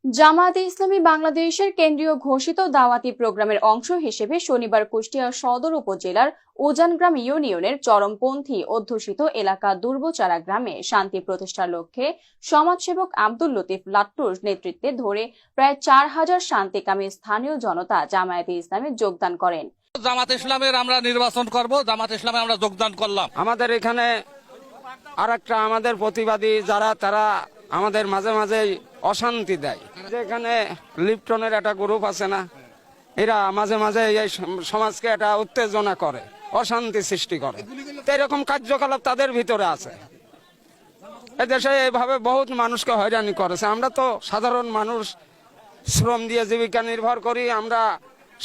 জামায়াতে ইসলামী বাংলাদেশের কেন্দ্রীয় ঘোষিত দাওয়াতি প্রোগ্রামের অংশ হিসেবে শনিবার কুষ্টিয়া সদর উপজেলার উজানগ্রাম ইউনিয়নের চরমপন্থী অধ্যুষিত এলাকা দুর্বচারা গ্রামে শান্তি প্রতিষ্ঠার লক্ষ্যে সমাজসেবক আব্দুল লতিফ লাট্টুর নেতৃত্বে ধরে প্রায় 4000 শান্তিকামী স্থানীয় জনতা জামায়াতে ইসলামে যোগদান করেন। জামাত ইসলামের আমরা নির্বাচন করব, জামাত ইসলামে আমরা যোগদান করলাম। আমাদের এখানে আরেকটা আমাদের প্রতিবাদী যারা তারা আমাদের মাঝে মাঝে অশান্তি দেয়। যেখানে লিপ্টনের একটা গ্রুপ আছে না, এরা মাঝে মাঝে এই সমাজকে একটা উত্তেজনা করে, অশান্তি সৃষ্টি করে। এরকম কার্যকলাপ তাদের ভিতরে আছে। এদেশে এইভাবে বহুত মানুষকে হয়রানি করেছে। আমরা তো সাধারণ মানুষ, শ্রম দিয়ে জীবিকা নির্ভর করি, আমরা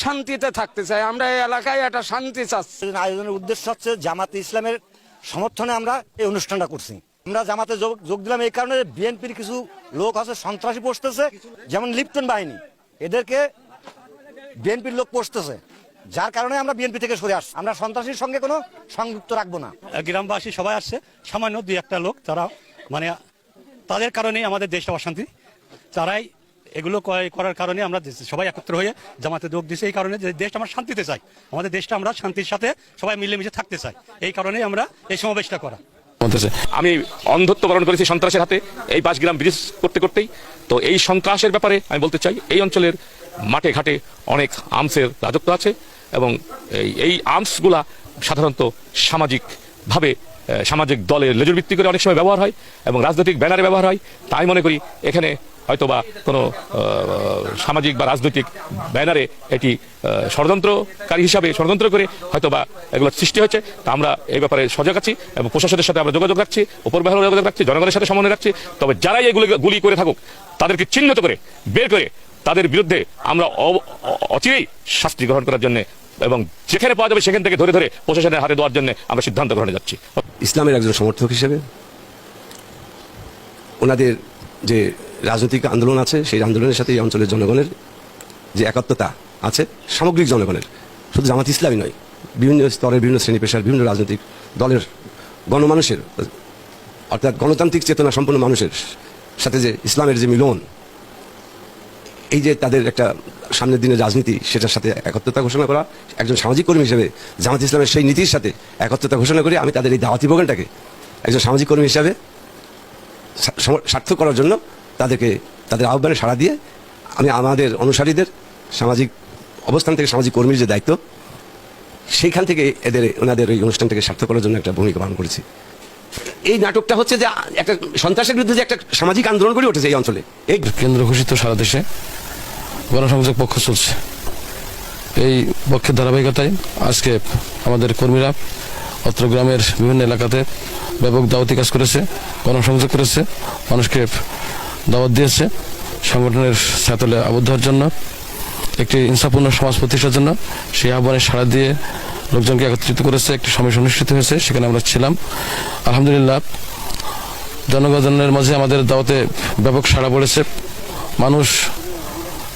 শান্তিতে থাকতে চাই। আমরা এই এলাকায় একটা শান্তি চাচ্ছি। আয়োজনের উদ্দেশ্য হচ্ছে জামাতে ইসলামের সমর্থনে আমরা এই অনুষ্ঠানটা করছি। আমরা জামাতে যোগ দিলাম এই কারণে, বিএনপির কিছু লোক আছে সন্ত্রাসী পোষতেছে, যেমন লিপ্টন বাহিনী, এদেরকে বিএনপির লোক পোষতেছে, যার কারণে আমরা বিএনপি থেকে সরে আসছি। আমরা সন্ত্রাসীর সঙ্গে কোনো সংযুক্ত রাখবো না। গ্রামবাসী সবাই আসছে, সামান্য দুই একটা লোক, তারা মানে তাদের কারণেই আমাদের দেশটা অশান্তি, তারাই এগুলো করার কারণে আমরা সবাই একত্র হয়ে জামাতে যোগ দিয়েছি। এই কারণে যে দেশটা আমরা শান্তিতে চাই, আমাদের দেশটা আমরা শান্তির সাথে সবাই মিলেমিশে থাকতে চাই, এই কারণেই আমরা এই সমাবেশটা করা। আমি অন্ধত্ব বরণ করেছি সন্ত্রাসের হাতে এই 5 গ্রাম ব্রিজ করতে করতেই। তো এই সন্ত্রাসের ব্যাপারে আমি বলতে চাই, এই অঞ্চলের মাঠে ঘাটে অনেক আর্মসের রাজত্ব আছে এবং এই আর্মসগুলা সাধারণত সামাজিকভাবে সামাজিক দলের লেজুর ভিত্তি করে অনেক সময় ব্যবহার হয় এবং রাজনৈতিক ব্যানারে ব্যবহার হয়। তাই মনে করি এখানে হয়তোবা কোনো সামাজিক বা রাজনৈতিক ব্যানারে এটি ষড়যন্ত্রকারী হিসাবে ষড়যন্ত্র করে হয়তোবা এগুলো সৃষ্টি হয়েছে। তা আমরা এই ব্যাপারে সজাগ আছি এবং প্রশাসনের সাথে আমরা যোগাযোগ রাখছি, উপরমহলে যোগাযোগ রাখছি, জনগণের সাথে সমন্বয় রাখছি। তবে যারাই এগুলো গুলি করে থাকুক তাদেরকে চিহ্নিত করে বের করে তাদের বিরুদ্ধে আমরা অচিরেই শাস্তি গ্রহণ করার জন্য এবং যেখানে পাওয়া যাবে সেখান থেকে ধরে ধরে প্রশাসনের হাতে দেওয়ার জন্য আমরা সিদ্ধান্ত গ্রহণে যাচ্ছি। ইসলামের একজন সমর্থক হিসেবে ওনাদের যে রাজনৈতিক আন্দোলন আছে, সেই আন্দোলনের সাথে এই অঞ্চলের জনগণের যে একাত্মতা আছে, সামগ্রিক জনগণের, শুধু জামাত ইসলামী নয়, বিভিন্ন স্তরের বিভিন্ন শ্রেণী পেশার বিভিন্ন রাজনৈতিক দলের গণমানুষের, অর্থাৎ গণতান্ত্রিক চেতনা সম্পন্ন মানুষের সাথে যে ইসলামের যে মিলন, এই যে তাদের একটা সামনের দিনের রাজনীতি, সেটার সাথে একত্রতা ঘোষণা করা, একজন সামাজিক কর্মী হিসেবে জামাত ইসলামের সেই নীতির সাথে একত্রতা ঘোষণা করে আমি তাদের এই দাওয়াতি প্রোগ্রামটাকে একজন সামাজিক কর্মী হিসাবে সার্থক করার জন্য তাদেরকে তাদের আহ্বানে সাড়া দিয়ে আমি আমাদের অনুসারীদের সামাজিক অবস্থান থেকে সামাজিক কর্মীর যে দায়িত্ব, সেইখান থেকে ওনাদের এই অনুষ্ঠানটাকে সার্থক করার জন্য একটা ভূমিকা পালন করেছি। এই নাটকটা হচ্ছে যে একটা সন্ত্রাসের বিরুদ্ধে যে একটা সামাজিক আন্দোলন গড়ে উঠেছে এই অঞ্চলে। এই কেন্দ্র ঘোষিত সারা দেশে গণসংযোগ পক্ষ চলছে, এই পক্ষের ধারাবাহিকতায় আজকে আমাদের কর্মীরা অত্র গ্রামের বিভিন্ন এলাকাতে ব্যাপক দাওয়াতি কাজ করেছে, গণসংযোগ করেছে, মানুষকে দাওয়াত দিয়েছে সংগঠনের ছায়াতলে আবদ্ধ হওয়ার জন্য, একটি ইনসাফপূর্ণ সমাজ প্রতিষ্ঠার জন্য। সেই আহ্বানে সাড়া দিয়ে লোকজনকে একত্রিত করেছে, একটি সমাবেশ অনুষ্ঠিত হয়েছে, সেখানে আমরা ছিলাম। আলহামদুলিল্লাহ, জনগণের মাঝে আমাদের দাওয়াতে ব্যাপক সাড়া পড়েছে। মানুষ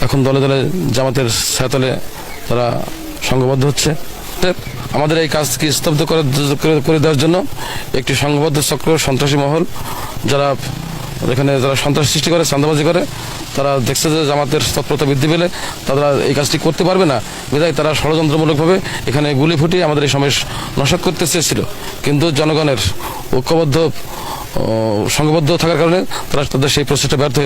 এখন দলে দলে জামাতের ছায়াতলে তারা সংঘবদ্ধ হচ্ছে। আমাদের এই কাজকে স্তব্ধ করে দেওয়ার জন্য একটি সংঘবদ্ধ চক্র, সন্ত্রাসী মহল, যারা এখানে যারা সন্ত্রাস সৃষ্টি করে, চাঁদাবাজি করে, তারা দেখছে যে জামাতের তৎপরতা বৃদ্ধি পেলে তারা এই কাজটি করতে পারবে না, বিধায় তারা ষড়যন্ত্রমূলকভাবে এখানে গুলি ফুটিয়ে আমাদের এই সমাবেশ নস্যাৎ করতে চেয়েছিল। কিন্তু জনগণের ঐক্যবদ্ধ সংঘবদ্ধ থাকার কারণে তারা তাদের সেই প্রচেষ্টা ব্যর্থ